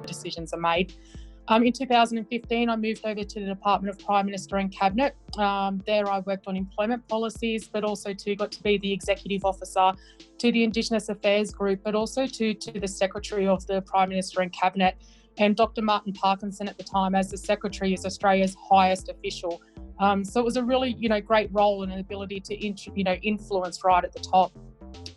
decisions are made. In 2015, I moved over to the Department of Prime Minister and Cabinet. There I worked on employment policies, but also got to be the executive officer to the Indigenous Affairs Group, but also to the Secretary of the Prime Minister and Cabinet. And Dr. Martin Parkinson at the time, as the Secretary, is Australia's highest official. So it was a really, great role and an ability to, influence right at the top.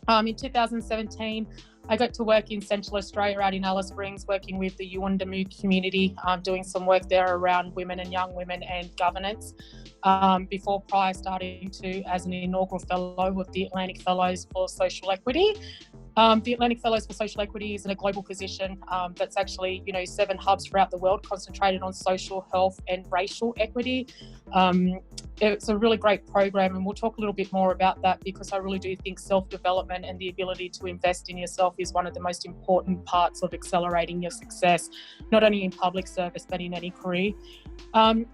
In 2017, I got to work in Central Australia out in Alice Springs, working with the Yuendamu community, doing some work there around women and young women and governance, prior starting as an inaugural fellow with the Atlantic Fellows for Social Equity. The Atlantic Fellows for Social Equity is in a global position that's actually, 7 hubs throughout the world concentrated on social, health and racial equity. It's a really great program, and we'll talk a little bit more about that, because I really do think self-development and the ability to invest in yourself is one of the most important parts of accelerating your success, not only in public service, but in any career.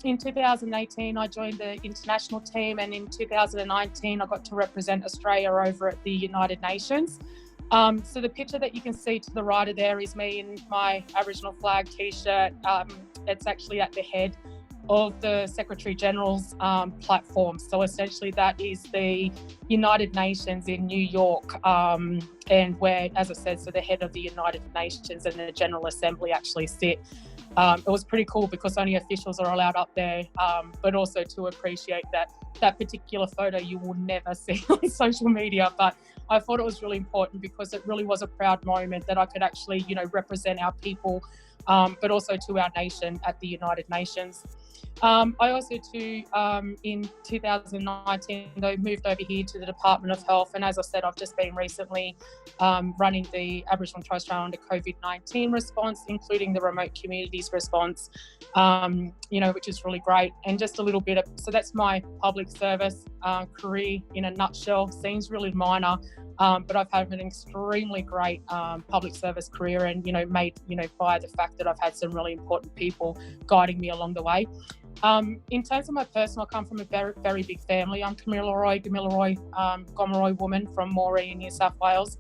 In 2018, I joined the international team, and in 2019, I got to represent Australia over at the United Nations. So the picture that you can see to the right of there is me in my Aboriginal flag t-shirt. It's actually at the head of the Secretary General's platform. So essentially that is the United Nations in New York, and where, as I said, so the head of the United Nations and the General Assembly actually sit. It was pretty cool because only officials are allowed up there, but also to appreciate that particular photo you will never see on social media. But I thought it was really important because it really was a proud moment that I could actually, represent our people, but also to our nation at the United Nations. I also in 2019, though, moved over here to the Department of Health. And as I said, I've just been recently running the Aboriginal and Torres Strait Islander COVID-19 response, including the remote communities response, which is really great. And just a little bit so that's my public service career in a nutshell. Seems really minor, but I've had an extremely great public service career, and, made, by the fact that I've had some really important people guiding me along the way. In terms of my personal, I come from a very, very big family. I'm Gamilaroi, Gomeroi woman from Moree in New South Wales.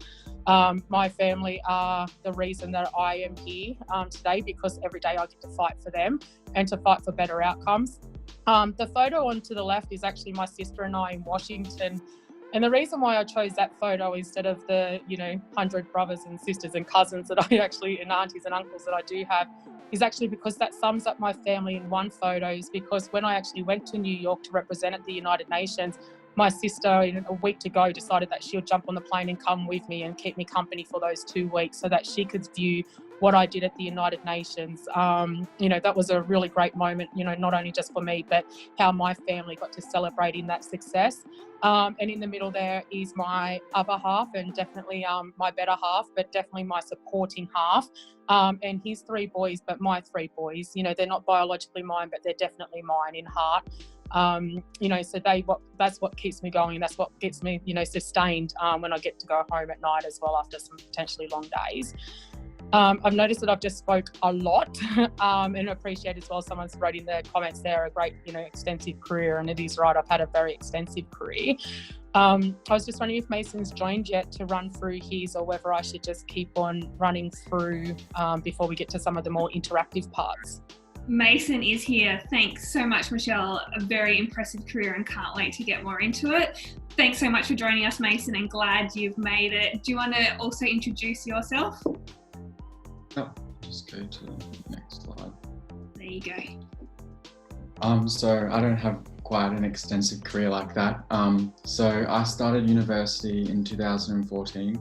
My family are the reason that I am here today, because every day I get to fight for them and to fight for better outcomes. The photo on to the left is actually my sister and I in Washington. And the reason why I chose that photo instead of the, 100 brothers and sisters and cousins and aunties and uncles that I do have, is actually because that sums up my family in one photo. Is because when I actually went to New York to represent at the United Nations, my sister, in a week to go, decided that she'll jump on the plane and come with me and keep me company for those 2 weeks so that she could view what I did at the United Nations. That was a really great moment, not only just for me, but how my family got to celebrate in that success. And in the middle there is my other half, and definitely my better half, but definitely my supporting half. And his 3 boys, but my 3 boys, they're not biologically mine, but they're definitely mine in heart. So that's what keeps me going. That's what gets me, sustained when I get to go home at night as well after some potentially long days. I've noticed that I've just spoke a lot and appreciate as well someone's wrote in the comments there a great, extensive career, and it is right, I've had a very extensive career. I was just wondering if Mason's joined yet to run through his, or whether I should just keep on running through before we get to some of the more interactive parts. Mason is here. Thanks so much, Michelle. A very impressive career and can't wait to get more into it. Thanks so much for joining us, Mason, and glad you've made it. Do you want to also introduce yourself? Oh, just go to the next slide. There you go. So I don't have quite an extensive career like that. So I started university in 2014.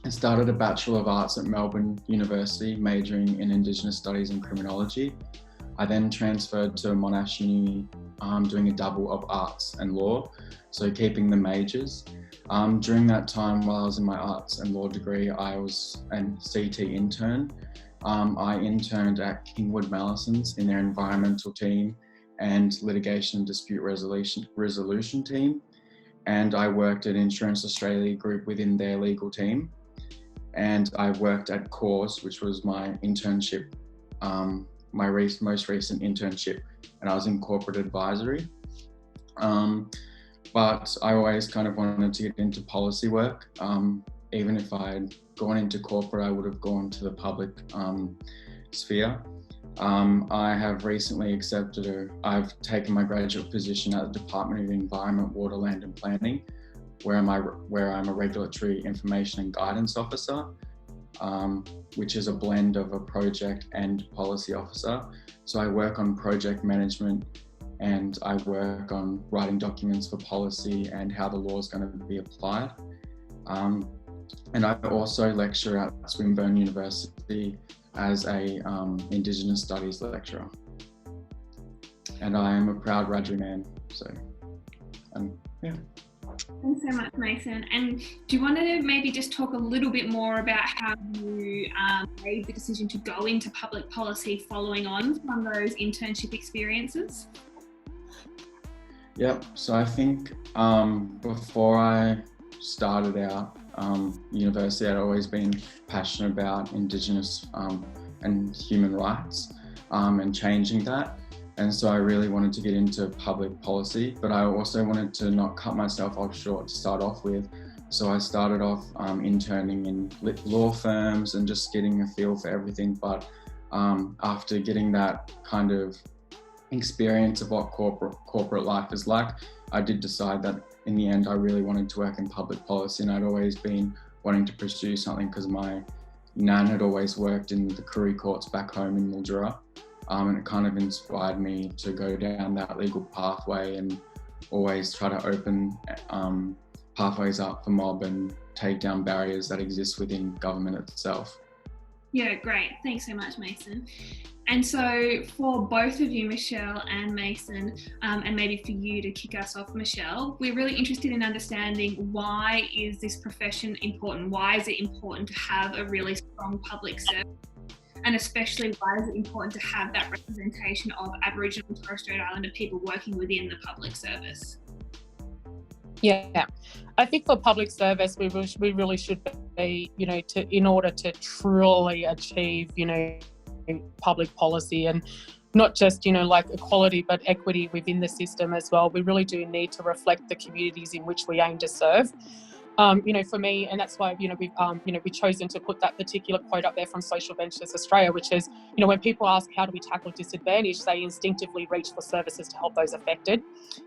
I started a Bachelor of Arts at Melbourne University, majoring in Indigenous Studies and Criminology. I then transferred to Monash Uni, doing a double of Arts and Law, so keeping the majors. During that time, while I was in my Arts and Law degree, I was an CT intern. I interned at Kingwood Mallisons in their environmental team and litigation and dispute resolution team. And I worked at Insurance Australia Group within their legal team. And I worked at Cause, which was my internship, my most recent internship, and I was in corporate advisory. But I always kind of wanted to get into policy work. even if I had gone into corporate, I would have gone to the public sphere. I have recently I've taken my graduate position at the Department of Environment, Water, Land and Planning, where I'm a Regulatory Information and Guidance Officer, which is a blend of a project and policy officer. So I work on project management and I work on writing documents for policy and how the law is going to be applied. And I also lecture at Swinburne University as a Indigenous Studies lecturer. And I am a proud Wiradjuri man, so, yeah. Thanks so much, Mason. And do you want to maybe just talk a little bit more about how you made the decision to go into public policy following on from those internship experiences? Yep, so I think before I started out university, I'd always been passionate about Indigenous and human rights and changing that. And so I really wanted to get into public policy, but I also wanted to not cut myself off short to start off with. So I started off interning in law firms and just getting a feel for everything. But after getting that kind of experience of what corporate life is like, I did decide that in the end I really wanted to work in public policy, and I'd always been wanting to pursue something because my nan had always worked in the Craigie courts back home in Mildura, and it kind of inspired me to go down that legal pathway and always try to open pathways up for mob and take down barriers that exist within government itself. Yeah, great. Thanks so much, Mason. And so for both of you, Michelle and Mason, and maybe for you to kick us off, Michelle, we're really interested in understanding, why is this profession important? Why is it important to have a really strong public service? And especially, why is it important to have that representation of Aboriginal and Torres Strait Islander people working within the public service? Yeah, I think for public service, we really should be, in order to truly achieve, public policy, and not just, like equality, but equity within the system as well. We really do need to reflect the communities in which we aim to serve. For me, and that's why, we've chosen to put that particular quote up there from Social Ventures Australia, which is, when people ask how do we tackle disadvantage, they instinctively reach for services to help those affected.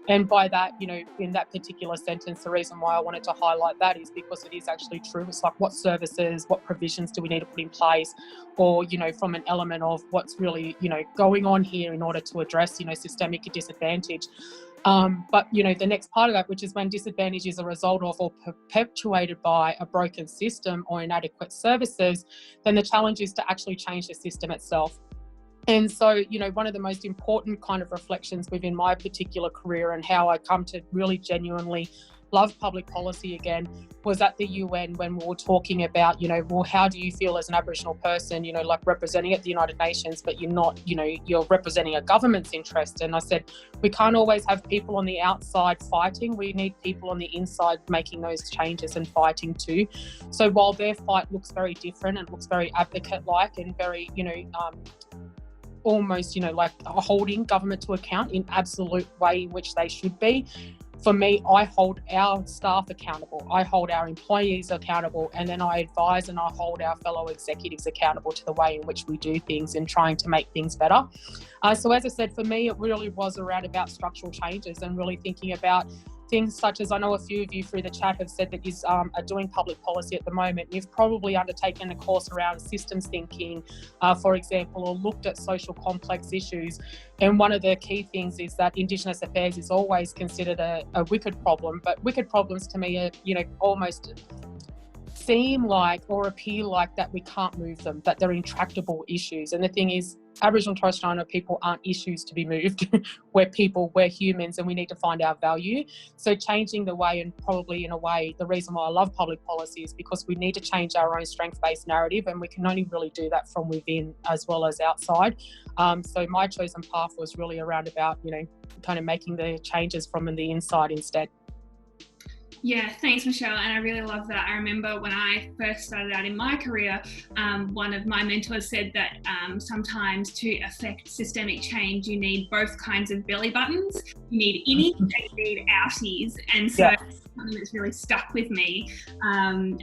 And by that, in that particular sentence, the reason why I wanted to highlight that is because it is actually true. It's like, what services, what provisions do we need to put in place? Or, from an element of what's really, going on here in order to address, systemic disadvantage. But, the next part of that, which is when disadvantage is a result of or perpetuated by a broken system or inadequate services, then the challenge is to actually change the system itself. And so, one of the most important kind of reflections within my particular career and how I come to really genuinely love public policy again was at the UN when we were talking about, how do you feel as an Aboriginal person, like representing at the United Nations, but you're not, you're representing a government's interest. And I said, we can't always have people on the outside fighting. We need people on the inside making those changes and fighting too. So while their fight looks very different and looks very advocate-like and very, almost, like holding government to account in absolute way in which they should be. For me, I hold our staff accountable, I hold our employees accountable, and then I advise and I hold our fellow executives accountable to the way in which we do things and trying to make things better. So as I said, for me, it really was around about structural changes and really thinking about things such as, I know a few of you through the chat have said that you are doing public policy at the moment. You've probably undertaken a course around systems thinking, for example, or looked at social complex issues. And one of the key things is that Indigenous affairs is always considered a wicked problem, but wicked problems to me are, almost seem like or appear like that we can't move them, that they're intractable issues. And the thing is, Aboriginal and Torres Strait Islander people aren't issues to be moved. We're people, we're humans, and we need to find our value. So changing the way, and probably in a way, the reason why I love public policy is because we need to change our own strength-based narrative, and we can only really do that from within as well as outside. So my chosen path was really around about, kind of making the changes from the inside instead. Yeah, thanks, Michelle. And I really love that. I remember when I first started out in my career, one of my mentors said that sometimes to affect systemic change, you need both kinds of belly buttons. You need innies and you need outies. And so something that's really stuck with me. And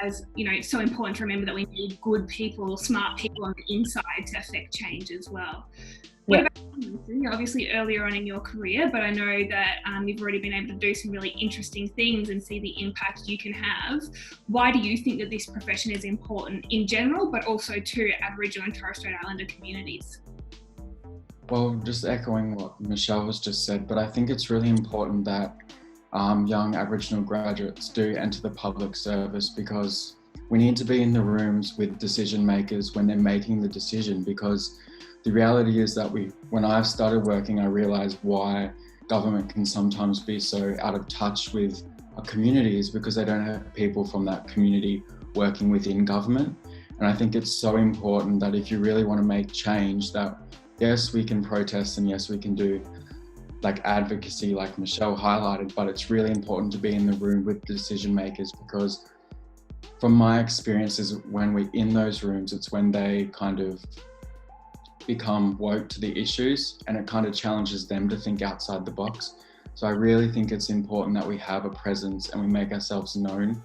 as you know, it's so important to remember that we need good people, smart people on the inside to affect change as well. What about you? You're obviously earlier on in your career, but I know that you've already been able to do some really interesting things and see the impact you can have. Why do you think that this profession is important in general, but also to Aboriginal and Torres Strait Islander communities? Well, just echoing what Michelle has just said, but I think it's really important that young Aboriginal graduates do enter the public service, because we need to be in the rooms with decision makers when they're making the decision, because the reality is that when I've started working, I realized why government can sometimes be so out of touch with our communities, because they don't have people from that community working within government. And I think it's so important that if you really want to make change, that yes, we can protest and yes, we can do like advocacy like Michelle highlighted, but it's really important to be in the room with decision makers, because from my experiences, when we're in those rooms, it's when they kind of become woke to the issues, and it kind of challenges them to think outside the box. So I really think it's important that we have a presence and we make ourselves known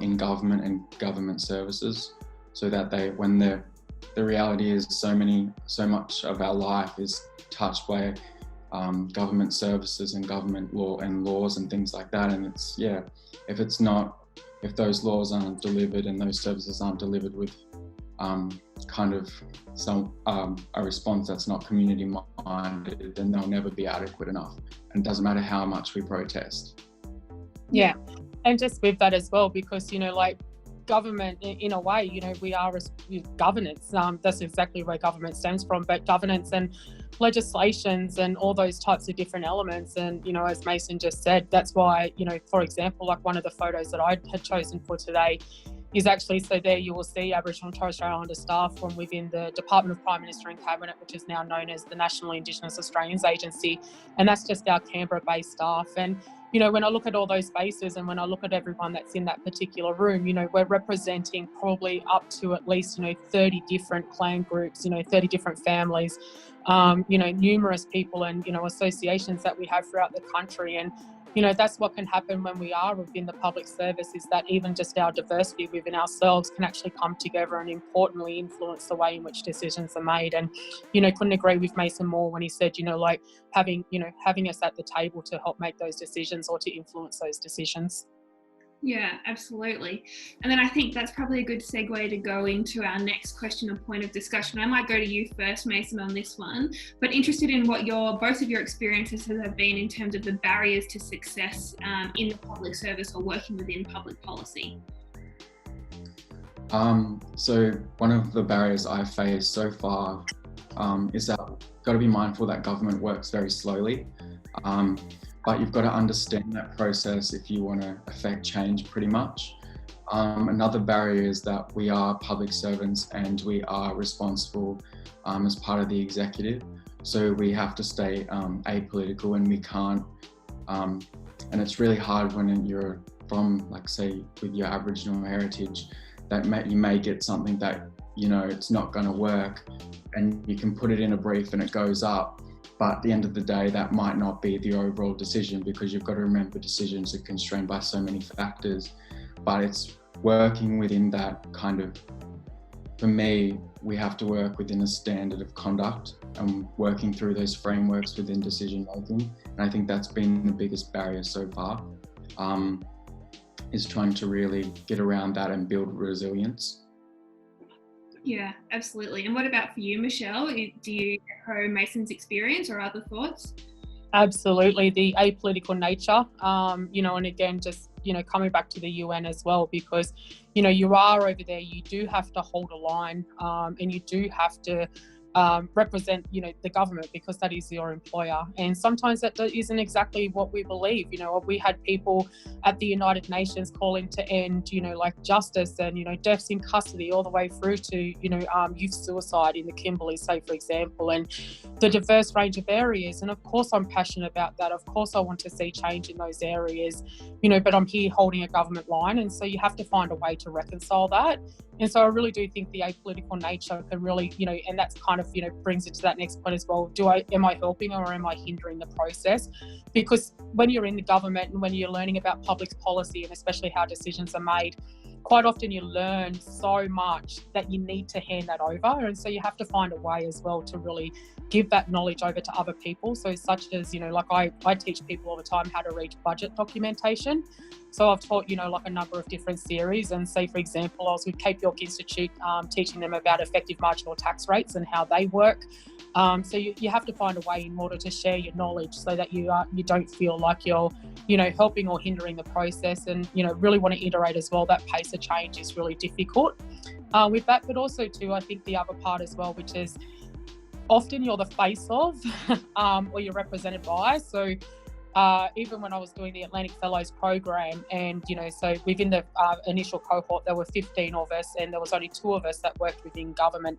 in government and government services, so that the reality is so much of our life is touched by government services and government law and laws and things like that. And if those laws aren't delivered and those services aren't delivered with a response that's not community minded, then they'll never be adequate enough. And it doesn't matter how much we protest. Yeah, and just with that as well, because like government, in a way, we are governance. That's exactly where government stems from. But governance and legislations and all those types of different elements, and as Mason just said, that's why for example, like one of the photos that I had chosen for today is actually, so there you will see Aboriginal and Torres Strait Islander staff from within the Department of Prime Minister and Cabinet, which is now known as the National Indigenous Australians Agency, and that's just our Canberra-based staff. And when I look at all those faces and when I look at everyone that's in that particular room, we're representing probably up to at least 30 different clan groups, 30 different families, numerous people and associations that we have throughout the country. And that's what can happen when we are within the public service, is that even just our diversity within ourselves can actually come together and importantly influence the way in which decisions are made. And, couldn't agree with Mason more when he said, like having us at the table to help make those decisions or to influence those decisions. Yeah, absolutely. And then I think that's probably a good segue to go into our next question or point of discussion. I might go to you first, Mason, on this one, but interested in what both of your experiences have been in terms of the barriers to success in the public service or working within public policy. So one of the barriers I've faced so far is that you've got to be mindful that government works very slowly. But you've got to understand that process if you want to affect change, pretty much. Another barrier is that we are public servants and we are responsible as part of the executive. So we have to stay apolitical, and we can't, and it's really hard when you're from, like, say, with your Aboriginal heritage, that you may get something that, it's not going to work, and you can put it in a brief and it goes up. But at the end of the day, that might not be the overall decision, because you've got to remember decisions are constrained by so many factors. But it's working within that kind of, for me, we have to work within a standard of conduct and working through those frameworks within decision making. And I think that's been the biggest barrier so far, is trying to really get around that and build resilience. Yeah, absolutely. And what about for you, Michelle? Do you echo Mason's experience or other thoughts? Absolutely, the apolitical nature, and again, just, coming back to the UN as well, because, you are over there, you do have to hold a line, and you do have to represent, the government, because that is your employer. And sometimes that isn't exactly what we believe. We had people at the United Nations calling to end, like justice and, deaths in custody, all the way through to, youth suicide in the Kimberley, say, for example, and the diverse range of areas. And of course, I'm passionate about that. Of course, I want to see change in those areas, but I'm here holding a government line. And so you have to find a way to reconcile that. And so I really do think the apolitical nature can really, and that's kind of, brings it to that next point as well. Am I helping or am I hindering the process? Because when you're in the government and when you're learning about public policy and especially how decisions are made, quite often you learn so much that you need to hand that over. And so you have to find a way as well to really give that knowledge over to other people. So such as, like I teach people all the time how to read budget documentation. So I've taught, like a number of different series. And say, for example, I was with Cape York Institute teaching them about effective marginal tax rates and how they work. So you have to find a way in order to share your knowledge so that you don't feel like you're, helping or hindering the process, and, really want to iterate as well. That pace of change is really difficult with that. But also too, I think the other part as well, which is often you're the face of or you're represented by. So even when I was doing the Atlantic Fellows program, and so within the initial cohort there were 15 of us, and there was only 2 of us that worked within government,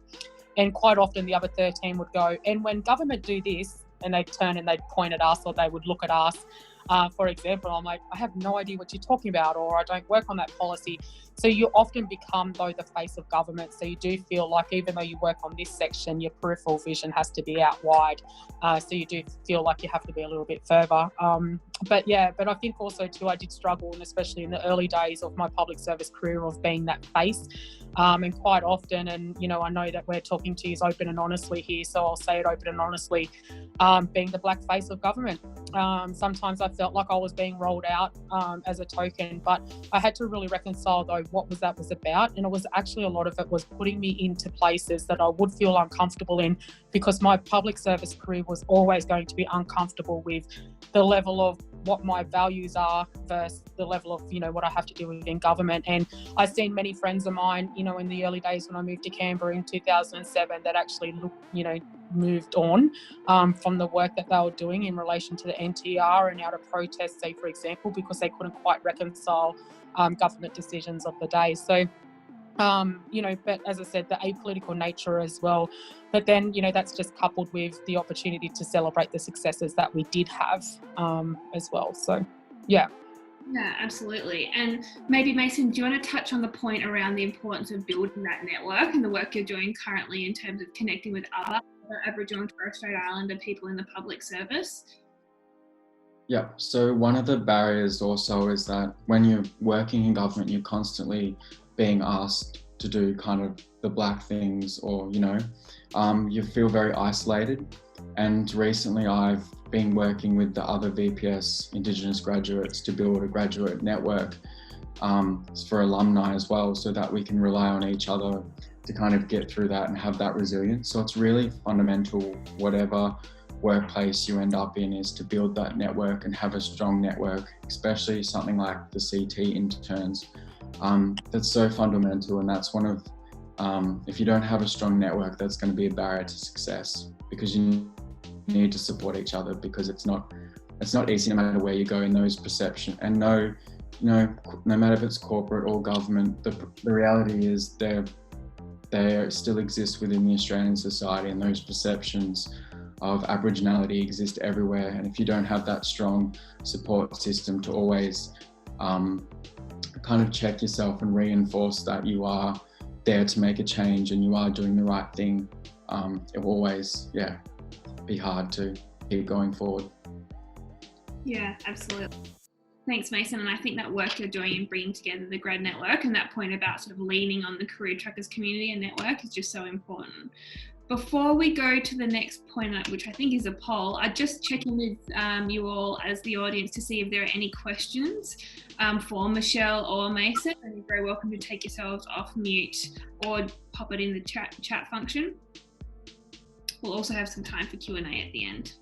and quite often the other 13 would go, and when government do this, and they'd turn and they'd point at us, or they would look at us, for example, I'm like, I have no idea what you're talking about, or I don't work on that policy. So you often become, though, the face of government. So you do feel like even though you work on this section, your peripheral vision has to be out wide. So you do feel like you have to be a little bit further. But I think also too, I did struggle, and especially in the early days of my public service career, of being that face. And quite often, and I know that we're talking to you open and honestly here, so I'll say it open and honestly, being the black face of government. Sometimes I felt like I was being rolled out as a token, but I had to really reconcile though what that was about. And it was actually, a lot of it was putting me into places that I would feel uncomfortable in, because my public service career was always going to be uncomfortable with the level of what my values are versus the level of, what I have to do within government. And I've seen many friends of mine, in the early days when I moved to Canberra in 2007, that actually moved on from the work that they were doing in relation to the NTR and out of protest, say, for example, because they couldn't quite reconcile government decisions of the day. So, but as I said, the apolitical nature as well. But then, that's just coupled with the opportunity to celebrate the successes that we did have as well. So, yeah. Yeah, absolutely. And maybe, Mason, do you want to touch on the point around the importance of building that network and the work you're doing currently in terms of connecting with other Aboriginal and Torres Strait Islander people in the public service? Yeah, so one of the barriers also is that when you're working in government, you're constantly being asked to do kind of the black things, or, you feel very isolated. And recently I've been working with the other VPS Indigenous graduates to build a graduate network for alumni as well, so that we can rely on each other to kind of get through that and have that resilience. So it's really fundamental, whatever workplace you end up in, is to build that network and have a strong network, especially something like the CT interns. That's so fundamental, and that's one of, if you don't have a strong network, that's going to be a barrier to success, because you need to support each other, because it's not easy no matter where you go in those perceptions. And no matter if it's corporate or government, the reality is they still exist within the Australian society, and those perceptions of Aboriginality exist everywhere. And if you don't have that strong support system to always kind of check yourself and reinforce that you are there to make a change and you are doing the right thing, it will always, be hard to keep going forward. Yeah, absolutely. Thanks, Mason. And I think that work you're doing in bringing together the grad network, and that point about sort of leaning on the Career Trackers community and network, is just so important. Before we go to the next point, which I think is a poll, I'd just check in with you all as the audience to see if there are any questions for Michelle or Mason. And you're very welcome to take yourselves off mute or pop it in the chat function. We'll also have some time for Q&A at the end.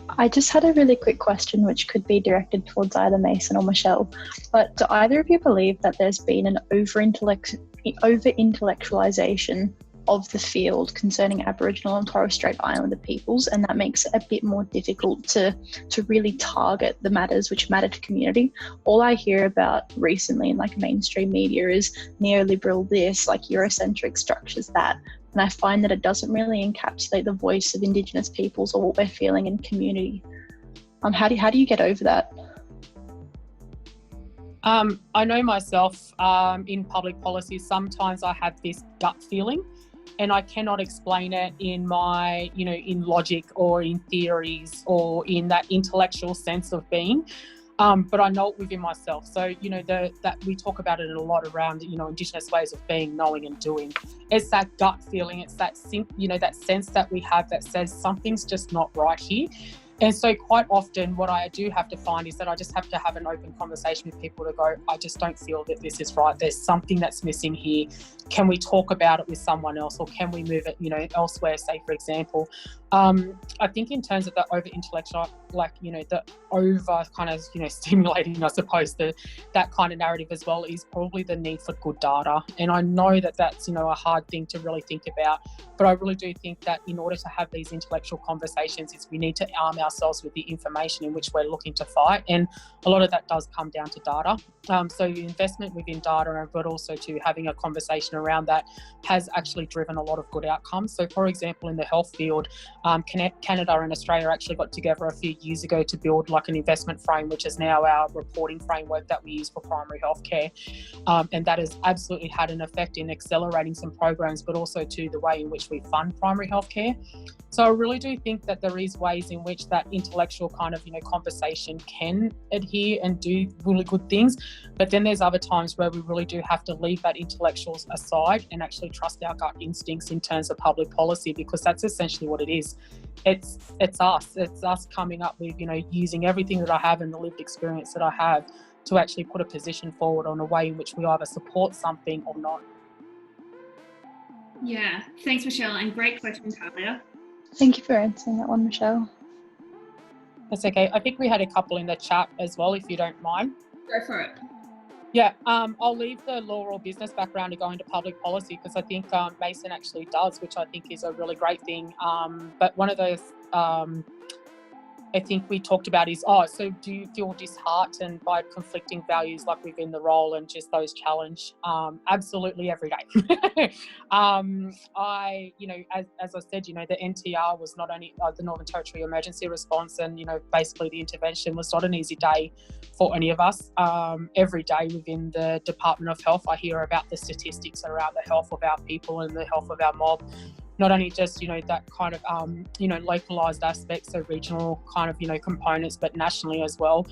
I just had a really quick question, which could be directed towards either Mason or Michelle. But do either of you believe that there's been an over-intellectualization of the field concerning Aboriginal and Torres Strait Islander peoples, and that makes it a bit more difficult to really target the matters which matter to community? All I hear about recently in mainstream media is neoliberal this, Eurocentric structures that, and I find that it doesn't really encapsulate the voice of Indigenous peoples or what we're feeling in community. How do you get over that? I know myself in public policy, sometimes I have this gut feeling and I cannot explain it in my, in logic or in theories or in that intellectual sense of being. But I know it within myself. So, that we talk about it a lot around, Indigenous ways of being, knowing and doing. It's that gut feeling. It's that, that sense that we have that says something's just not right here. And so quite often what I do have to find is that I just have to have an open conversation with people to go, I just don't feel that this is right. There's something that's missing here. Can we talk about it with someone else, or can we move it, elsewhere, say, for example? I think in terms of the over-intellectual, the over kind of, stimulating, I suppose, that kind of narrative as well is probably the need for good data. And I know that that's, a hard thing to really think about, but I really do think that in order to have these intellectual conversations is we need to arm ourselves with the information in which we're looking to fight. And a lot of that does come down to data. So investment within data, but also to having a conversation around that has actually driven a lot of good outcomes. So for example, in the health field, Canada and Australia actually got together a few years ago to build like an investment frame, which is now our reporting framework that we use for primary healthcare. And that has absolutely had an effect in accelerating some programs, but also to the way in which we fund primary healthcare. So I really do think that there is ways in which that intellectual kind of, conversation can adhere and do really good things. But then there's other times where we really do have to leave that intellectuals aside and actually trust our gut instincts in terms of public policy, because that's essentially what it is. It's us coming up with, using everything that I have and the lived experience that I have to actually put a position forward on a way in which we either support something or not. Yeah, thanks, Michelle, and great question, Talia. Thank you for answering that one, Michelle. That's okay. I think we had a couple in the chat as well, if you don't mind. Go for it. Yeah, I'll leave the law or business background to go into public policy, because I think Mason actually does, which I think is a really great thing. But one of those I think we talked about is, so do you feel disheartened by conflicting values like within the role and just those challenge? Absolutely every day. As I said, the NTR was not only the Northern Territory Emergency Response, and, basically the intervention was not an easy day for any of us. Every day within the Department of Health, I hear about the statistics around the health of our people and the health of our mob. Not only just, that kind of, localised aspects, so regional kind of, components, but nationally as well.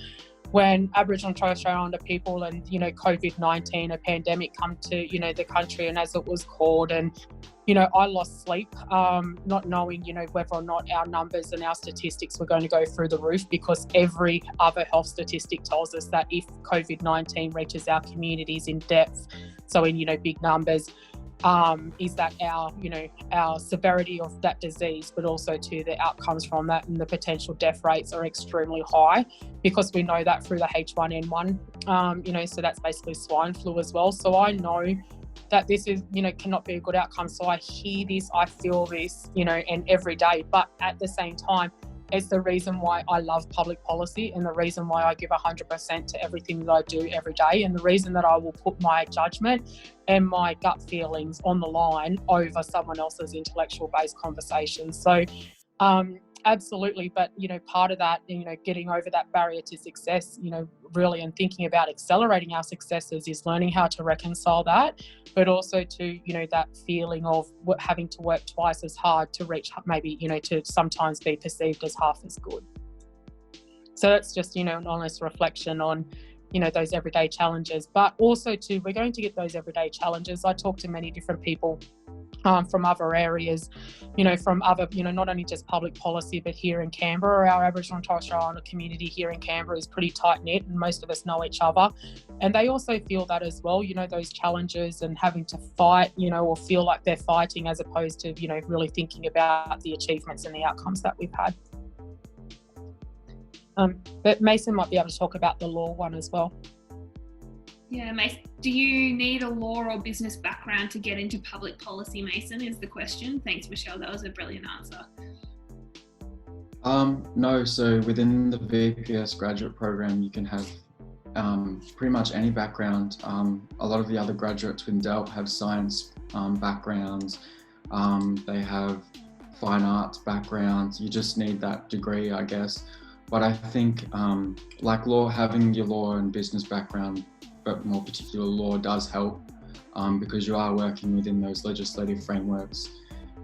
When Aboriginal and Torres Strait Islander people and, COVID-19, a pandemic come to, the country, and as it was called, and, I lost sleep, not knowing, whether or not our numbers and our statistics were going to go through the roof, because every other health statistic tells us that if COVID-19 reaches our communities in depth, so in, big numbers, is that our severity of that disease, but also to the outcomes from that, and the potential death rates are extremely high, because we know that through the H1N1, so that's basically swine flu as well. So I know that this is, cannot be a good outcome. So I hear this, I feel this, and every day, but at the same time, it's the reason why I love public policy, and the reason why I give 100% to everything that I do every day, and the reason that I will put my judgment and my gut feelings on the line over someone else's intellectual-based conversation. So absolutely, but part of that, getting over that barrier to success, really, and thinking about accelerating our successes, is learning how to reconcile that, but also to that feeling of having to work twice as hard to reach, maybe to sometimes be perceived as half as good. So that's just an honest reflection on those everyday challenges, but also too, we're going to get those everyday challenges. I talk to many different people from other areas, from other, not only just public policy, but here in Canberra, our Aboriginal and Torres Strait Islander community here in Canberra is pretty tight-knit, and most of us know each other. And they also feel that as well, those challenges and having to fight, or feel like they're fighting, as opposed to, really thinking about the achievements and the outcomes that we've had. But Mason might be able to talk about the law one as well. Yeah, Mason, do you need a law or business background to get into public policy, Mason, is the question. Thanks, Michelle. That was a brilliant answer. No, so within the VPS graduate program, you can have pretty much any background. A lot of the other graduates within DELP have science backgrounds. They have fine arts backgrounds. You just need that degree, I guess. But I think like having your law and business background but more particular law does help, because you are working within those legislative frameworks.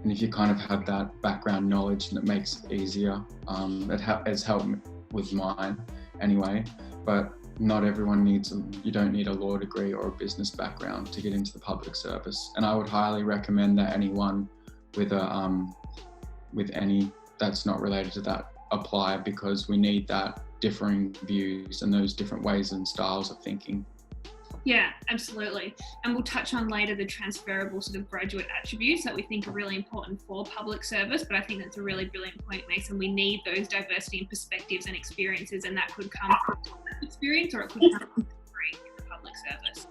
And if you kind of have that background knowledge, and it makes it easier. It has helped with mine anyway, but not everyone you don't need a law degree or a business background to get into the public service. And I would highly recommend that anyone with any that's not related to that apply, because we need that differing views and those different ways and styles of thinking. Yeah, absolutely. And we'll touch on later the transferable sort of graduate attributes that we think are really important for public service. But I think that's a really brilliant point, Mason. We need those diversity in perspectives and experiences, and that could come from experience or it could come from in the public service.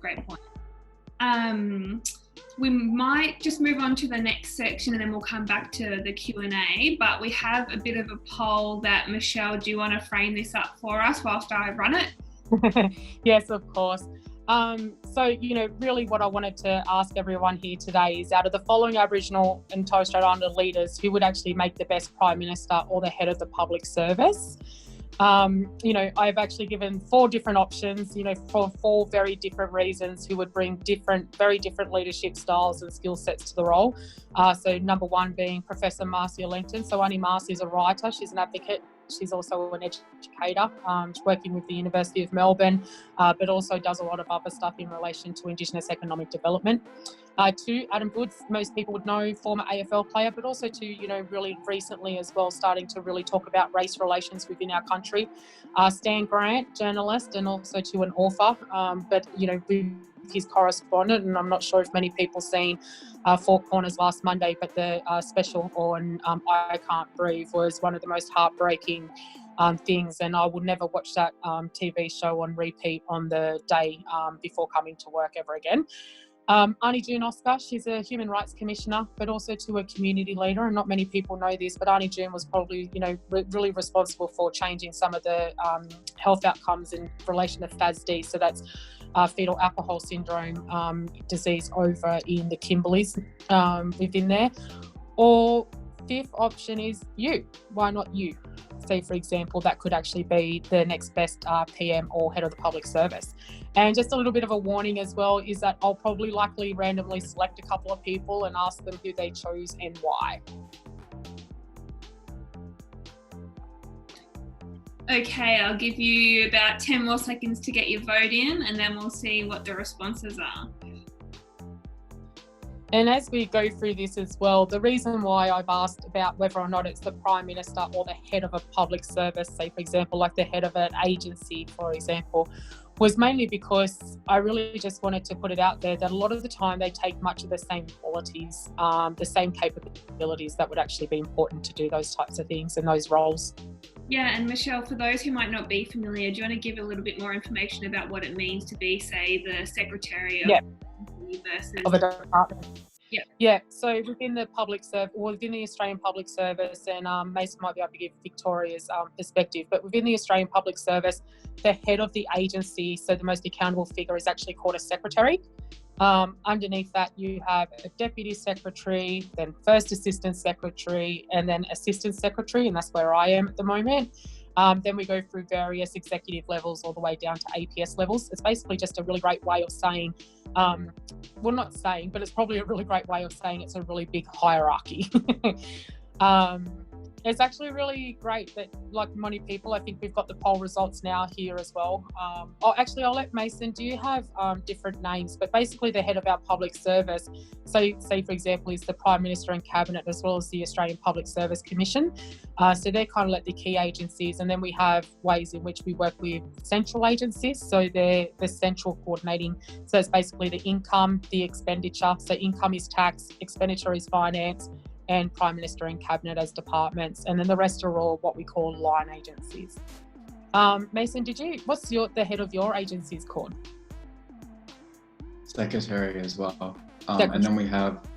Great point. We might just move on to the next section and then we'll come back to the Q&A, but we have a bit of a poll that, Michelle, do you want to frame this up for us whilst I run it? Yes, of course. So, really what I wanted to ask everyone here today is, out of the following Aboriginal and Torres Strait Islander leaders, who would actually make the best Prime Minister or the head of the public service? I've actually given 4 different options, for 4 very different reasons, who would bring very different leadership styles and skill sets to the role. So number 1 being Professor Marcia Langton. So Auntie Marcia is a writer, she's an advocate, she's also an educator, working with the University of Melbourne, but also does a lot of other stuff in relation to Indigenous economic development. 2, Adam Goodes, most people would know, former AFL player, but also really recently as well, starting to really talk about race relations within our country. Stan Grant, journalist, and also an author, but with his correspondent, and I'm not sure if many people seen Four Corners last Monday, but the special on I Can't Breathe was one of the most heartbreaking things, and I would never watch that TV show on repeat on the day before coming to work ever again. Auntie June Oscar, she's a human rights commissioner, but also a community leader, and not many people know this, but Auntie June was probably, really responsible for changing some of the health outcomes in relation to FASD, so that's fetal alcohol syndrome disease over in the Kimberleys within there. Or 5th option is you. Why not you? Say, for example, that could actually be the next best PM or head of the public service. And just a little bit of a warning as well is that I'll probably likely randomly select a couple of people and ask them who they chose and why. Okay, I'll give you about 10 more seconds to get your vote in, and then we'll see what the responses are. And as we go through this as well, the reason why I've asked about whether or not it's the Prime Minister or the head of a public service, say, for example, like the head of an agency, for example, was mainly because I really just wanted to put it out there that a lot of the time they take much of the same qualities, the same capabilities that would actually be important to do those types of things in those roles. Yeah, and Michelle, for those who might not be familiar, do you want to give a little bit more information about what it means to be, say, the secretary of versus of a department? Yeah. So within the public service, or within the Australian public service, and Mason might be able to give Victoria's perspective, but within the Australian public service, the head of the agency, so the most accountable figure, is actually called a secretary. Underneath that, you have a deputy secretary, then first assistant secretary, and then assistant secretary, and that's where I am at the moment. Then we go through various executive levels all the way down to APS levels. It's basically just a really great way of saying, well, not saying, but it's probably a really great way of saying it's a really big hierarchy. It's actually really great that, like many people, I think we've got the poll results now here as well. I'll let Mason, do you have different names? But basically the head of our public service, so say for example, is the Prime Minister and Cabinet, as well as the Australian Public Service Commission. So they're kind of like the key agencies, and then we have ways in which we work with central agencies. So they're the central coordinating. So it's basically the income, the expenditure. So income is tax, expenditure is finance, and Prime Minister and Cabinet as departments, and then the rest are all what we call line agencies. Mason, what's the head of your agencies called? Secretary as well. And then we have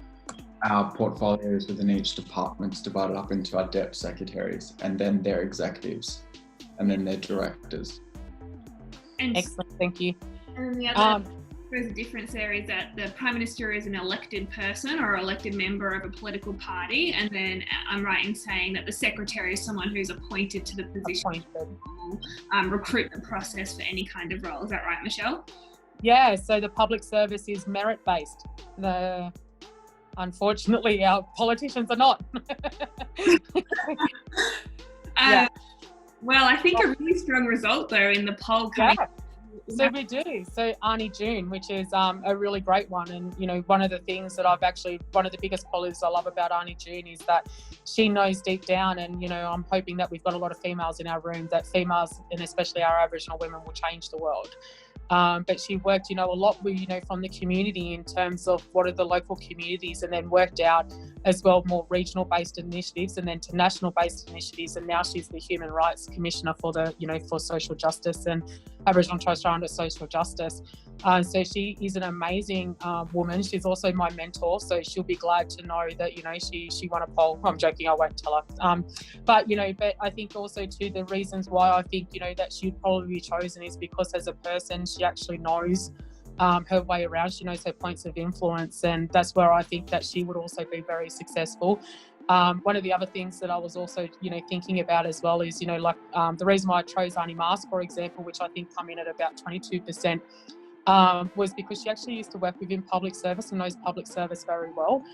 our portfolios within each department divided up into our dep secretaries, and then their executives, and then their directors. Excellent, thank you. And the other suppose the difference there is that the Prime Minister is an elected person or elected member of a political party, and then I'm right in saying that the Secretary is someone who's appointed to the position. Recruitment process for any kind of role. Is that right, Michelle? Yeah, so the public service is merit-based. Unfortunately, our politicians are not. Yeah. Well, I think a really strong result though in the poll coming. Yeah. So we do. So Arnie June, which is a really great one. And, you know, one of the things that one of the biggest qualities I love about Arnie June is that she knows deep down, and, you know, I'm hoping that we've got a lot of females in our room, that females, and especially our Aboriginal women, will change the world. But she worked, you know, a lot with, you know, from the community in terms of what are the local communities, and then worked out as well more regional based initiatives and then to national based initiatives. And now she's the Human Rights Commissioner for the, you know, for social justice and Aboriginal and Torres Strait Islander social justice. So she is an amazing woman. She's also my mentor, so she'll be glad to know that, you know, she won a poll. I'm joking, I won't tell her. But, you know, but I think also too, the reasons why I think, you know, that she'd probably be chosen is because as a person, she actually knows her way around. She knows her points of influence, and that's where I think that she would also be very successful. One of the other things that I was also, you know, thinking about as well is, you know, like the reason why I chose Annie Mask, for example, which I think come in at about 22%, was because she actually used to work within public service and knows public service very well.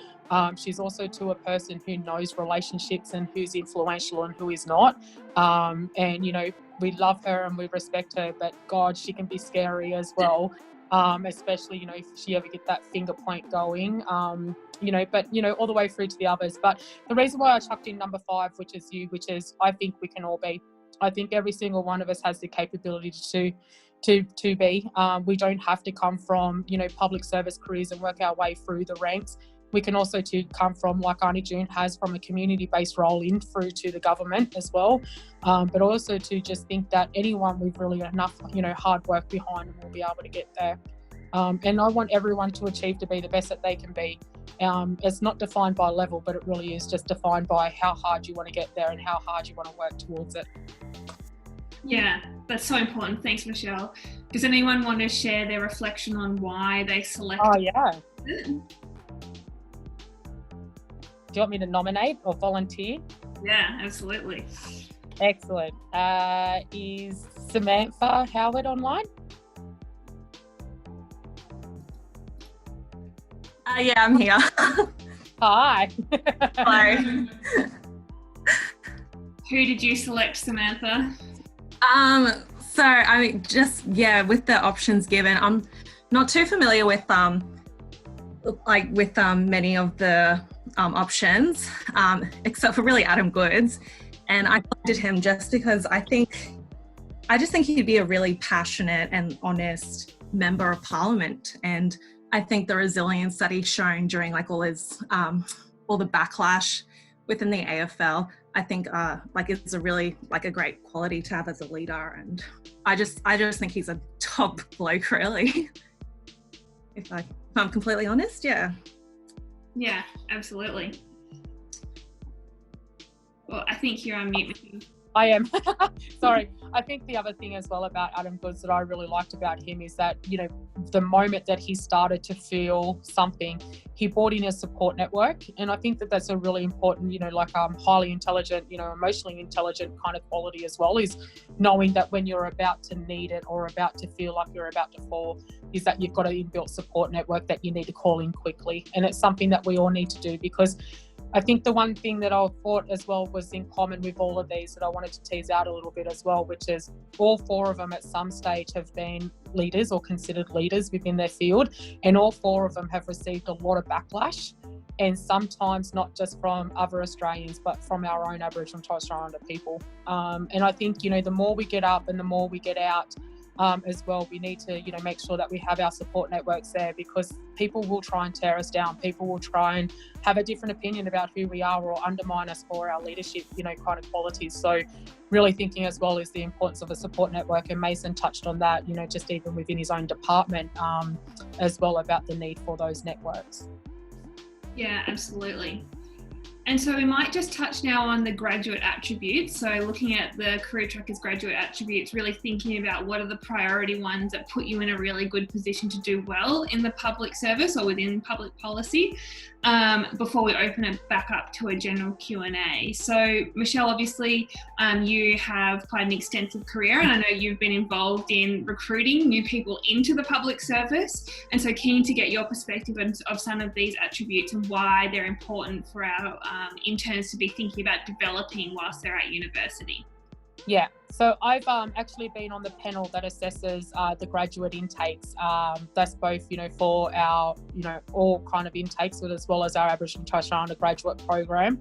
She's also a person who knows relationships and who's influential and who is not. And, you know, we love her and we respect her, but God, she can be scary as well. Especially, you know, if she ever get that finger point going, you know, but, you know, all the way through to the others. But the reason why I chucked in number 5, which is you, which is I think we can all be. I think every single one of us has the capability to be. We don't have to come from, you know, public service careers and work our way through the ranks. We can also come from, like Arnie June has, from a community-based role in through to the government as well. But also to just think that anyone with really enough, you know, hard work behind them will be able to get there. And I want everyone to achieve to be the best that they can be. It's not defined by level, but it really is just defined by how hard you want to get there and how hard you want to work towards it. Yeah, that's so important. Thanks, Michelle. Does anyone want to share their reflection on why they selected? Oh, yeah. Do you want me to nominate or volunteer? Yeah, absolutely. Excellent. Is Samantha Howard online? Yeah, I'm here. Hi. Hello. Who did you select, Samantha? So I mean, just, yeah, with the options given, I'm not too familiar with many of the options, except for really Adam Goodes. And I selected him just because I just think he'd be a really passionate and honest member of Parliament. And I think the resilience that he's shown during like all his, all the backlash within the AFL, I think like it's a really like a great quality to have as a leader. And I just think he's a top bloke, really. If I'm completely honest, yeah. Yeah, absolutely. Well, I think you're on mute. I am. Sorry. I think the other thing as well about Adam Goodes that I really liked about him is that, you know, the moment that he started to feel something, he brought in a support network. And I think that that's a really important, you know, like highly intelligent, you know, emotionally intelligent kind of quality as well, is knowing that when you're about to need it or about to feel like you're about to fall, is that you've got an inbuilt support network that you need to call in quickly. And it's something that we all need to do, because I think the one thing that I thought as well was in common with all of these that I wanted to tease out a little bit as well, which is all 4 of them at some stage have been leaders or considered leaders within their field, and all 4 of them have received a lot of backlash, and sometimes not just from other Australians but from our own Aboriginal and Torres Strait Islander people. And I think, you know, the more we get up and the more we get out, as well, we need to, you know, make sure that we have our support networks there, because people will try and tear us down. People will try and have a different opinion about who we are or undermine us for our leadership, you know, kind of qualities. So really thinking as well is the importance of a support network, and Mason touched on that, you know, just even within his own department, as well, about the need for those networks. Yeah, absolutely. And so we might just touch now on the graduate attributes. So looking at the CareerTrackers graduate attributes, really thinking about what are the priority ones that put you in a really good position to do well in the public service or within public policy, before we open it back up to a general Q&A. So Michelle, obviously you have quite an extensive career, and I know you've been involved in recruiting new people into the public service. And so keen to get your perspective of some of these attributes and why they're important for our interns to be thinking about developing whilst they're at university. Yeah, so I've actually been on the panel that assesses the graduate intakes. That's both, for our, all kind of intakes, as well as our Aboriginal and Torres Strait Islander graduate program.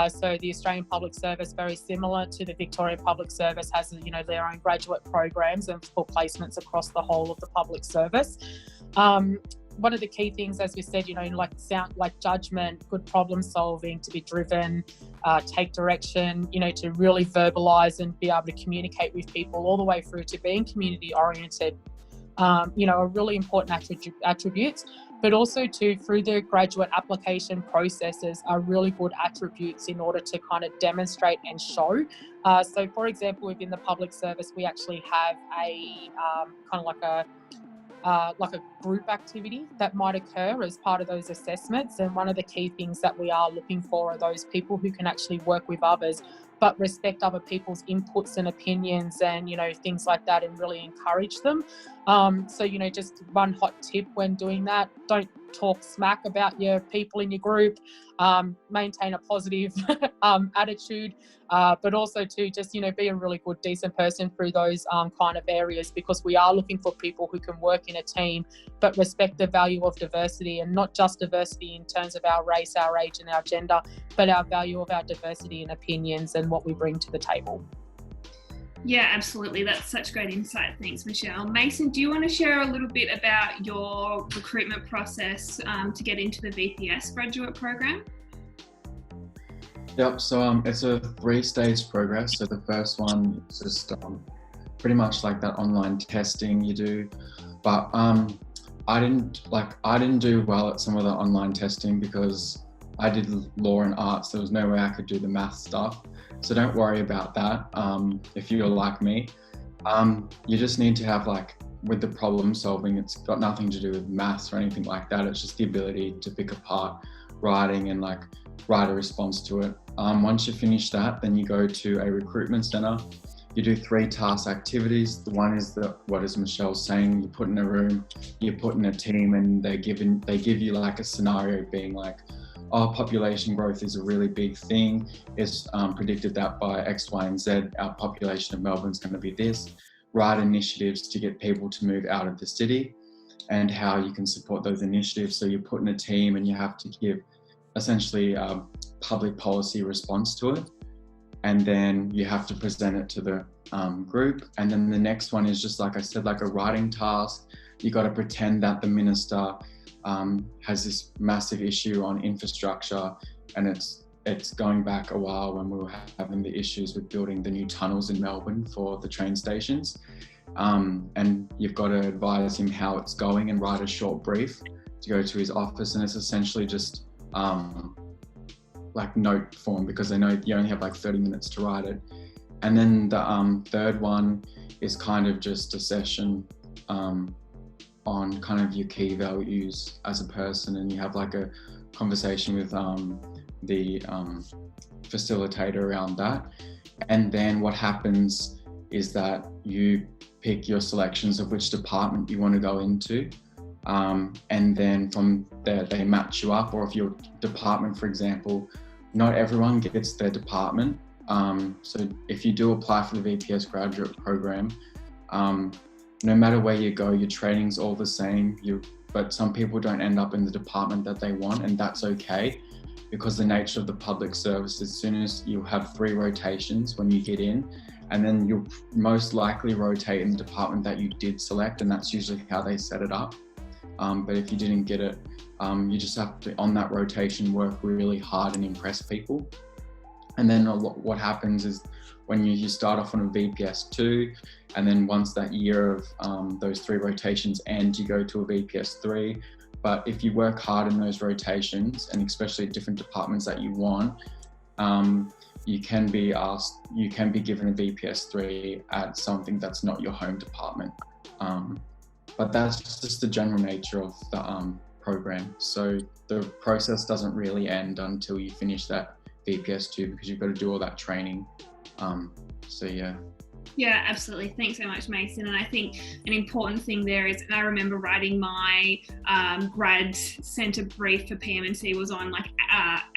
So the Australian Public Service, very similar to the Victorian Public Service, has, their own graduate programs and for placements across the whole of the public service. One of the key things, as we said, like judgment, good problem solving, to be driven, take direction, to really verbalise and be able to communicate with people all the way through to being community oriented, are really important attributes. But also through the graduate application processes are really good attributes in order to kind of demonstrate and show. So for example, within the public service, we actually have a kind of like a group activity that might occur as part of those assessments. And one of the key things that we are looking for are those people who can actually work with others, but respect other people's inputs and opinions and, things like that, and really encourage them. So, just one hot tip when doing that, don't talk smack about your people in your group, maintain a positive attitude, but also to just, be a really good, decent person through those kind of areas, because we are looking for people who can work in a team, but respect the value of diversity, and not just diversity in terms of our race, our age and our gender, but our value of our diversity in opinions and what we bring to the table. Yeah, absolutely. That's such great insight. Thanks, Michelle. Mason, do you want to share a little bit about your recruitment process to get into the VPS graduate program? Yep, so it's a 3-stage progress. So the first one is just pretty much like that online testing you do, but I didn't do well at some of the online testing because I did law and arts. There was no way I could do the math stuff. So don't worry about that. If you're like me, you just need to have, with the problem solving, it's got nothing to do with maths or anything like that. It's just the ability to pick apart writing and write a response to it. Once you finish that, then you go to a recruitment center. You do 3 task activities. The one is what is Michelle saying, you put in a room, you put in a team, and they give you a scenario being population growth is a really big thing. It's predicted that by X, Y, and Z, our population of Melbourne is going to be this. Write initiatives to get people to move out of the city and how you can support those initiatives. So you put in a team and you have to give essentially a public policy response to it. And then you have to present it to the group. And then the next one is just, like I said, like a writing task. You got to pretend that the minister has this massive issue on infrastructure, and it's going back a while when we were having the issues with building the new tunnels in Melbourne for the train stations, and you've got to advise him how it's going and write a short brief to go to his office. And it's essentially just note form, because they know you only have 30 minutes to write it. And then the third one is kind of just a session on kind of your key values as a person, and you have a conversation with the facilitator around that. And then what happens is that you pick your selections of which department you want to go into, and then from there they match you up. Or if your department, for example, not everyone gets their department, so if you do apply for the VPS graduate program, no matter where you go, your training's all the same, but some people don't end up in the department that they want, and that's okay, because the nature of the public service, as soon as you have 3 rotations when you get in, and then you'll most likely rotate in the department that you did select, and that's usually how they set it up. But if you didn't get it, you just have to, on that rotation, work really hard and impress people. And then what happens is when you start off on a VPS 2, and then once that year of those 3 rotations end, you go to a VPS 3. But if you work hard in those rotations, and especially different departments that you want, you can be given a VPS 3 at something that's not your home department. But that's just the general nature of the program. So the process doesn't really end until you finish that VPS 2, because you've got to do all that training. So yeah. Yeah, absolutely. Thanks so much, Mason. And I think an important thing there is, and I remember writing my grad centre brief for PM&C was on like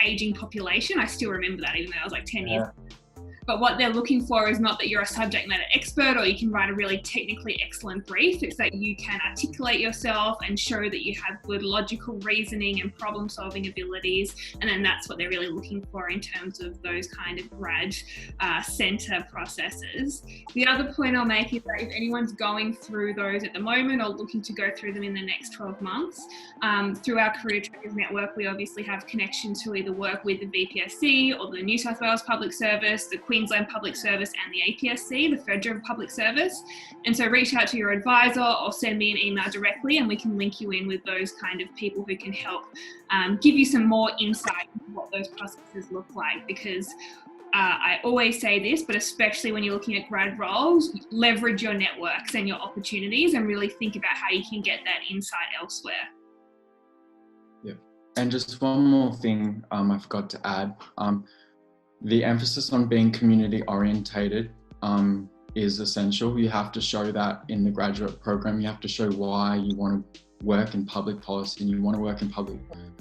ageing population. I still remember that, even though I was like 10 years. But what they're looking for is not that you're a subject matter expert or you can write a really technically excellent brief. It's that you can articulate yourself and show that you have good logical reasoning and problem solving abilities. And then that's what they're really looking for in terms of those kind of grad centre processes. The other point I'll make is that if anyone's going through those at the moment or looking to go through them in the next 12 months, through our Career Trackers network, we obviously have connections to either work with the VPSC or the New South Wales Public Service, the Queensland Public Service and the APSC, the Federal Public Service. And so reach out to your advisor or send me an email directly and we can link you in with those kind of people who can help give you some more insight into what those processes look like. Because I always say this, but especially when you're looking at grad roles, leverage your networks and your opportunities and really think about how you can get that insight elsewhere. Yeah. And just one more thing I forgot to add. The emphasis on being community orientated is essential. You have to show that in the graduate program. You have to show why you want to work in public policy, and you want to work in public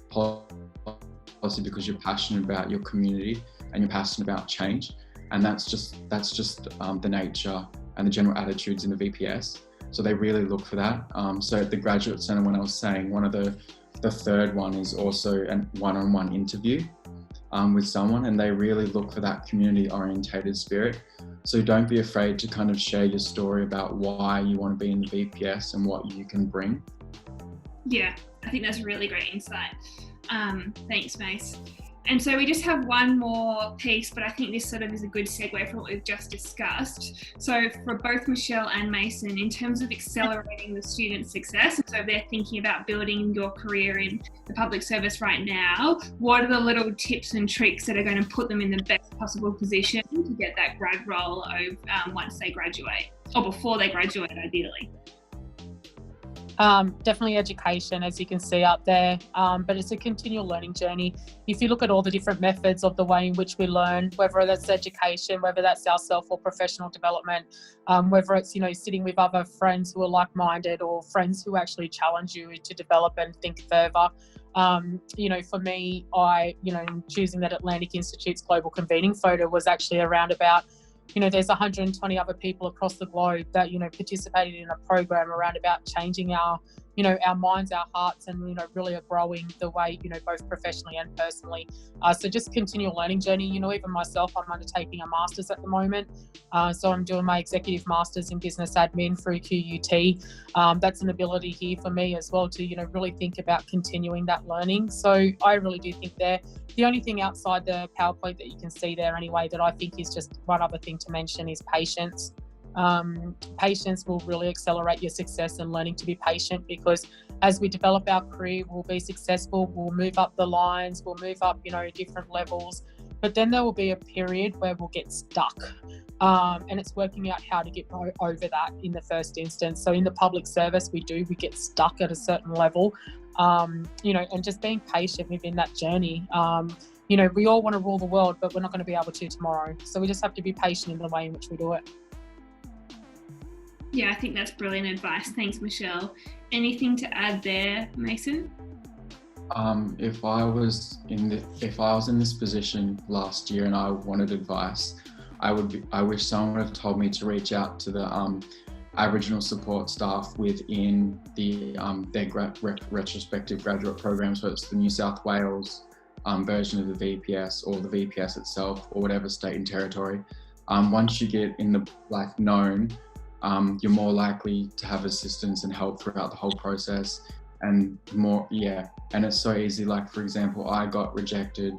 policy because you're passionate about your community and you're passionate about change. And that's just the nature and the general attitudes in the VPS. So they really look for that. So at the Graduate Centre, when I was saying, one of the third one is also a one-on-one interview with someone, and they really look for that community orientated spirit. So don't be afraid to kind of share your story about why you want to be in the VPS and what you can bring. Yeah, I think that's really great insight. Thanks, Mace. And so we just have one more piece, but I think this sort of is a good segue from what we've just discussed. So for both Michelle and Mason, in terms of accelerating the student success, and so if they're thinking about building your career in the public service right now, what are the little tips and tricks that are going to put them in the best possible position to get that grad role once they graduate, or before they graduate, ideally? Definitely education, as you can see up there, but it's a continual learning journey. If you look at all the different methods of the way in which we learn, whether that's education, whether that's our self or professional development, whether it's, sitting with other friends who are like-minded or friends who actually challenge you to develop and think further. For me, choosing that Atlantic Institute's global convening photo was actually around about, there's 120 other people across the globe that, participated in a program around about changing our minds, our hearts, and, really are growing the way, both professionally and personally. So just continual learning journey. Even myself, I'm undertaking a master's at the moment. So I'm doing my executive master's in business admin through QUT. That's an ability here for me as well to, really think about continuing that learning. So I really do think the only thing outside the PowerPoint that you can see there anyway that I think is just one other thing to mention is patience. Patience will really accelerate your success and learning to be patient, because as we develop our career, we'll be successful, we'll move up the lines, we'll move up, different levels, but then there will be a period where we'll get stuck. And it's working out how to get over that in the first instance. So in the public service, we get stuck at a certain level, and just being patient within that journey. We all want to rule the world, but we're not going to be able to tomorrow. So we just have to be patient in the way in which we do it. Yeah, I think that's brilliant advice. Thanks, Michelle. Anything to add there, Mason? If I was in this position last year and I wanted advice, I wish someone had told me to reach out to the Aboriginal support staff within their retrospective graduate programs, whether it's the New South Wales version of the VPS or the VPS itself or whatever state and territory. Once you get in the known, you're more likely to have assistance and help throughout the whole process, and it's so easy. Like, for example, I got rejected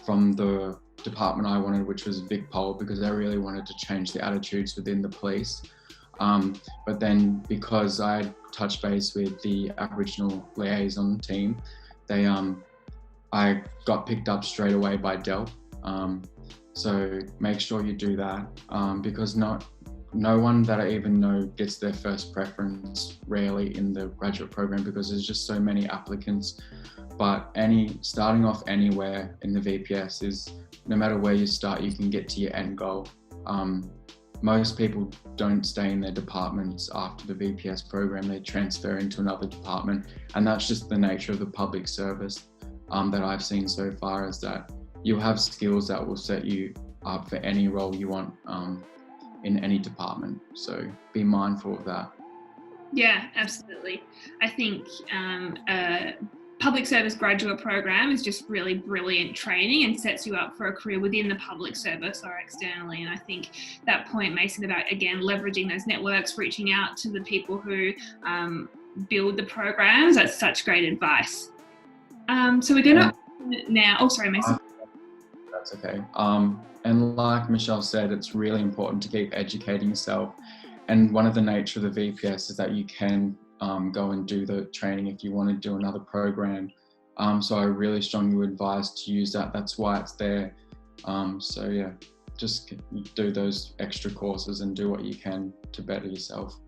from the department I wanted, which was VicPol, because I really wanted to change the attitudes within the police. But then because I touched base with the Aboriginal liaison team, I got picked up straight away by DELP. So make sure you do that, because no one that I even know gets their first preference rarely in the graduate program, because there's just so many applicants. But starting off anywhere in the VPS is, no matter where you start, you can get to your end goal. Most people don't stay in their departments after the VPS program, they transfer into another department, and that's just the nature of the public service that I've seen so far, is that you'll have skills that will set you up for any role you want in any department. So be mindful of that. Yeah, absolutely. I think public service graduate program is just really brilliant training and sets you up for a career within the public service or externally. And I think that point, Mason, about, again, leveraging those networks, reaching out to the people who build the programs, that's such great advice. So we're going to now, oh, sorry, Mason. That's okay. And like Michelle said, it's really important to keep educating yourself. And one of the nature of the VPS is that you can go and do the training if you want to do another program. So I really strongly advise to use that. That's why it's there. So yeah, just do those extra courses and do what you can to better yourself.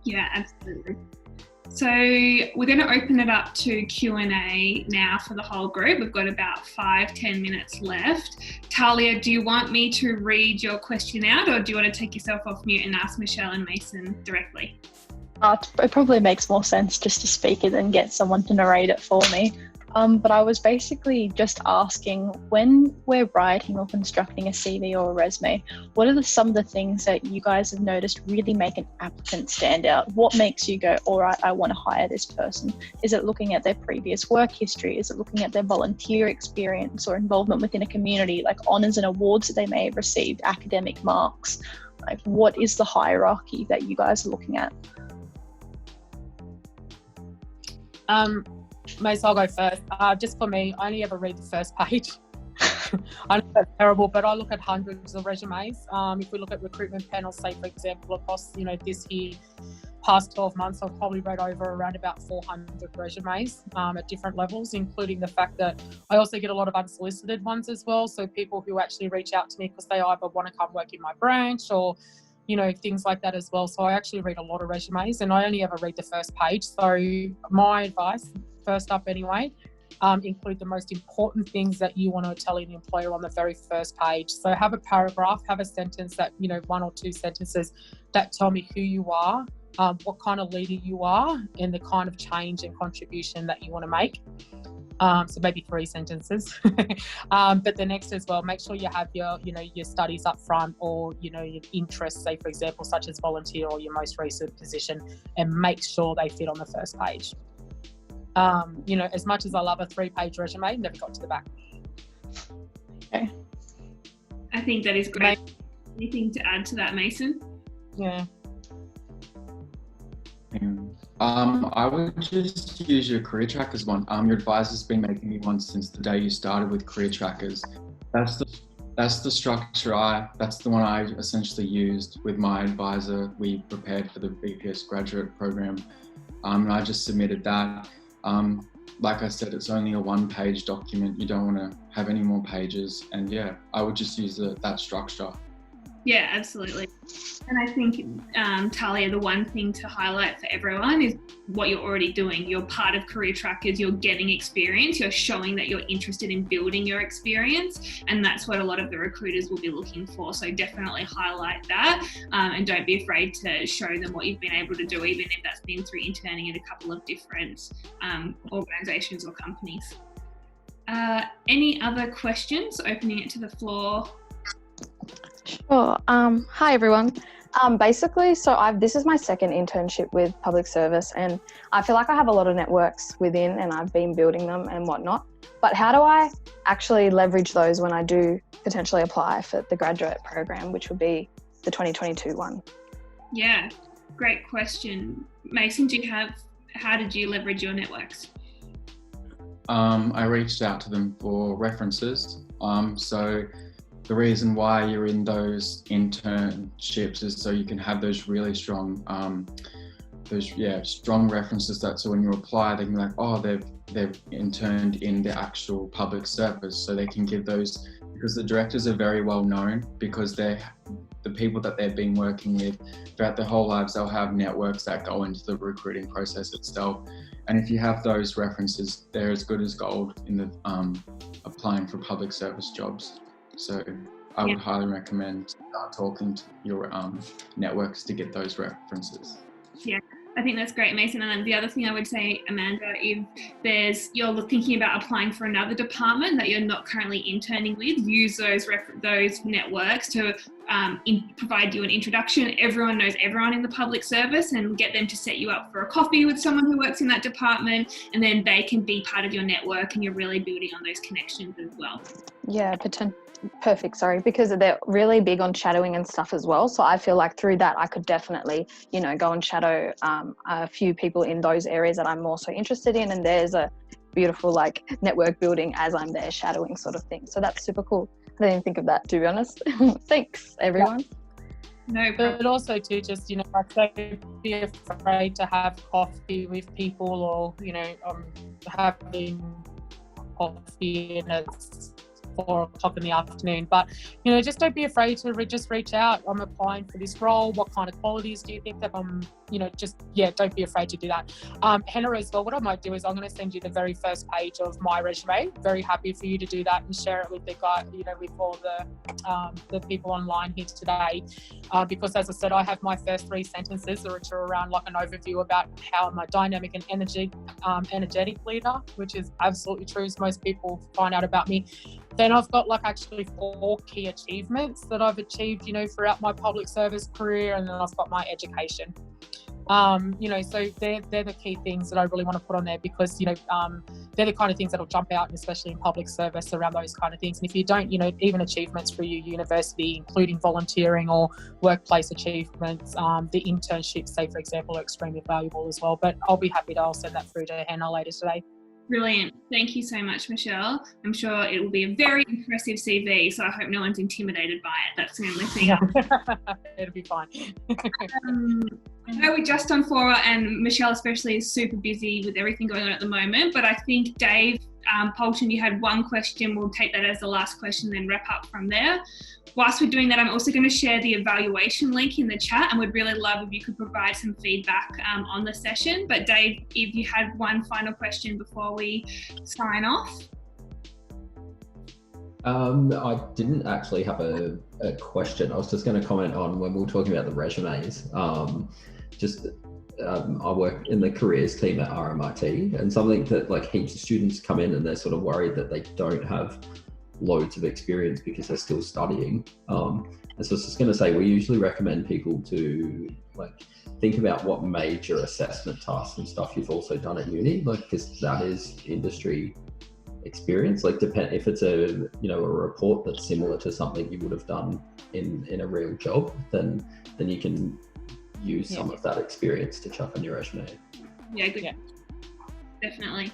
Yeah, absolutely. So we're going to open it up to Q&A now for the whole group. We've got about 5-10 minutes left. Talia, do you want me to read your question out, or do you want to take yourself off mute and ask Michelle and Mason directly? It probably makes more sense just to speak it and get someone to narrate it for me. But I was basically just asking, when we're writing or constructing a CV or a resume, what are some of the things that you guys have noticed really make an applicant stand out? What makes you go, all right, I want to hire this person? Is it looking at their previous work history? Is it looking at their volunteer experience or involvement within a community, like honours and awards that they may have received, academic marks? Like, what is the hierarchy that you guys are looking at? Mace, I'll go first. Just for me, I only ever read the first page. I know that's terrible, but I look at hundreds of resumes. If we look at recruitment panels, say for example, across this year, past 12 months, I've probably read over around about 400 resumes at different levels, including the fact that I also get a lot of unsolicited ones as well. So people who actually reach out to me because they either want to come work in my branch or things like that as well. So I actually read a lot of resumes, and I only ever read the first page. So my advice, first up anyway, include the most important things that you want to tell an employer on the very first page. So have a paragraph, have a sentence that, 1 or 2 sentences that tell me who you are, what kind of leader you are, and the kind of change and contribution that you want to make. So maybe 3 sentences. But the next as well, make sure you have your studies up front, or, your interests, say for example, such as volunteer or your most recent position, and make sure they fit on the first page. As much as I love a 3-page resume, never got to the back. Okay. I think that is great. Anything to add to that, Mason? Yeah. I would just use your CareerTrackers one. Your advisor's been making me one since the day you started with CareerTrackers. That's the structure that's the one I essentially used with my advisor. We prepared for the VPS graduate program, and I just submitted that. Like I said, it's only a 1-page document. You don't want to have any more pages, and yeah, I would just use that structure. Yeah, absolutely. And I think, Talia, the one thing to highlight for everyone is what you're already doing. You're part of CareerTrackers, you're getting experience, you're showing that you're interested in building your experience, and that's what a lot of the recruiters will be looking for. So definitely highlight that, and don't be afraid to show them what you've been able to do, even if that's been through interning at a couple of different organisations or companies. Any other questions? Opening it to the floor. Sure. Hi everyone. Basically, this is my second internship with public service, and I feel like I have a lot of networks within, and I've been building them and whatnot. But how do I actually leverage those when I do potentially apply for the graduate program, which would be the 2022 one? Yeah, great question. Mason, how did you leverage your networks? I reached out to them for references. So the reason why you're in those internships is so you can have those really strong, strong references that, so when you apply, they can be like, oh, they've interned in the actual public service, so they can give those, because the directors are very well known, because they're the people that they've been working with throughout their whole lives. They'll have networks that go into the recruiting process itself. And if you have those references, they're as good as gold in the applying for public service jobs. So I would highly recommend talking to your networks to get those references. Yeah, I think that's great, Mason. And then the other thing I would say, Amanda, if you're thinking about applying for another department that you're not currently interning with, use those networks to provide you an introduction. Everyone knows everyone in the public service, and get them to set you up for a coffee with someone who works in that department, and then they can be part of your network, and you're really building on those connections as well. Yeah, perfect, because they're really big on shadowing and stuff as well. So I feel like through that I could definitely, go and shadow a few people in those areas that I'm also interested in, and there's a beautiful network building as I'm there shadowing sort of thing. So that's super cool. I didn't think of that, to be honest. Thanks, everyone. No problem. But also to just, don't be afraid to have coffee with people, or, having coffee and it's 4 o'clock in the afternoon, but just don't be afraid to just reach out. I'm applying for this role. What kind of qualities do you think that I'm, don't be afraid to do that. Hannah, as well, what I might do is I'm going to send you the very first page of my resume. Very happy for you to do that and share it with the guy, with all the people online here today, because as I said, I have my first 3 sentences which are around an overview about how I'm a dynamic and energetic leader, which is absolutely true, as most people find out about me. Then I've got actually 4 key achievements that I've achieved, throughout my public service career, and then I've got my education. So they're the key things that I really want to put on there, because, they're the kind of things that'll jump out, and especially in public service, around those kind of things. And if you don't, even achievements for your university, including volunteering or workplace achievements, the internships, say, for example, are extremely valuable as well. But I'll send that through to Hannah later today. Brilliant. Thank you so much, Michelle. I'm sure it will be a very impressive CV, so I hope no one's intimidated by it. That's the only thing. It'll be fine. I know we're just on 4, and Michelle especially is super busy with everything going on at the moment, but I think Dave Poulton, you had one question. We'll take that as the last question, then wrap up from there. Whilst we're doing that, I'm also going to share the evaluation link in the chat, and would really love if you could provide some feedback on the session. But Dave, if you had one final question before we sign off. I didn't actually have a question. I was just going to comment on when we were talking about the resumes. I work in the careers team at RMIT, and something that heaps of students come in and they're sort of worried that they don't have loads of experience because they're still studying. And so I was just going to say, we usually recommend people to think about what major assessment tasks and stuff you've also done at uni, because that is industry experience. Depend if it's a report that's similar to something you would have done in a real job, then you can use some of that experience to chuck on your resume. Yeah, good. Yeah. Definitely.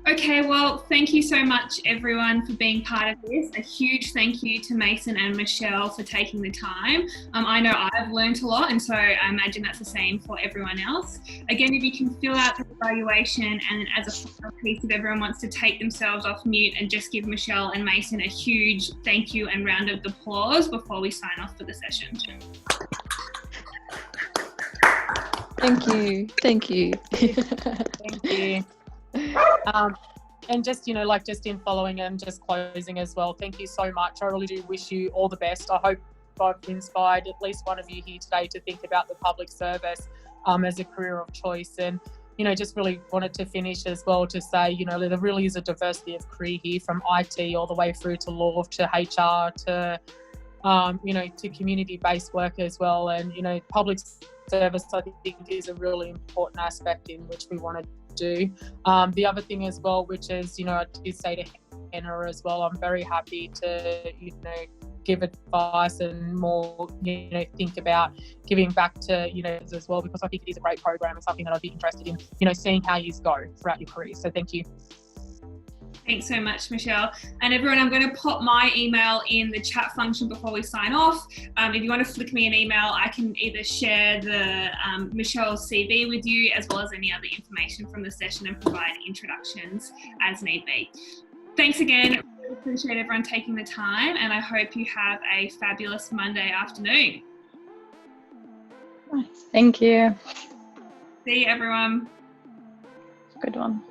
Okay, well, thank you so much, everyone, for being part of this. A huge thank you to Mason and Michelle for taking the time. I know I've learned a lot, and so I imagine that's the same for everyone else. Again, if you can fill out the evaluation, and as a final piece, if everyone wants to take themselves off mute and just give Michelle and Mason a huge thank you and round of applause before we sign off for the session. Thank you. Thank you. And just, just in following and just closing as well, thank you so much. I really do wish you all the best. I hope I've inspired at least one of you here today to think about the public service as a career of choice. And, just really wanted to finish as well to say, there really is a diversity of career here, from IT all the way through to law, to HR, to, to community-based work as well. And, public service, I think, is a really important aspect in which we want to do. The other thing as well, which is, I did say to Hannah as well, I'm very happy to, give advice and more, think about giving back to, as well, because I think it is a great program and something that I'd be interested in, seeing how you go throughout your career. So thank you. Thanks so much, Michelle. And everyone, I'm going to pop my email in the chat function before we sign off. If you want to flick me an email, I can either share the Michelle's CV with you, as well as any other information from the session, and provide introductions as need be. Thanks again. Really appreciate everyone taking the time, and I hope you have a fabulous Monday afternoon. Thank you. See you, everyone. Good one.